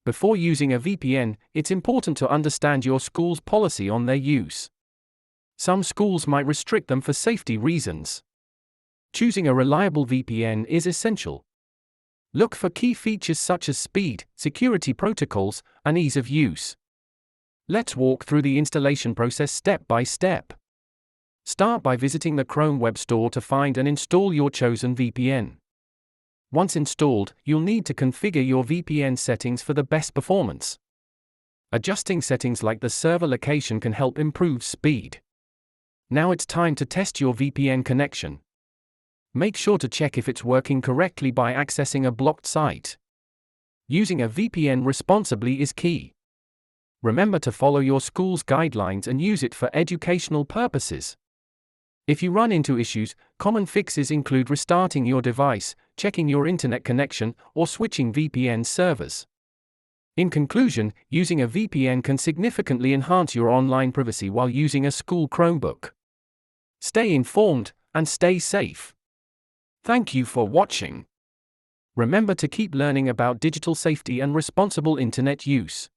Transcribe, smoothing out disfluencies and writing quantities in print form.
Before using a VPN, it's important to understand your school's policy on their use. Some schools might restrict them for safety reasons. Choosing a reliable VPN is essential. Look for key features such as speed, security protocols, and ease of use. Let's walk through the installation process step by step. Start by visiting the Chrome Web Store to find and install your chosen VPN. Once installed, you'll need to configure your VPN settings for the best performance. Adjusting settings like the server location can help improve speed. Now it's time to test your VPN connection. Make sure to check if it's working correctly by accessing a blocked site. Using a VPN responsibly is key. Remember to follow your school's guidelines and use it for educational purposes. If you run into issues, common fixes include restarting your device, checking your internet connection, or switching VPN servers. In conclusion, using a VPN can significantly enhance your online privacy while using a school Chromebook. Stay informed and stay safe. Thank you for watching. Remember to keep learning about digital safety and responsible internet use.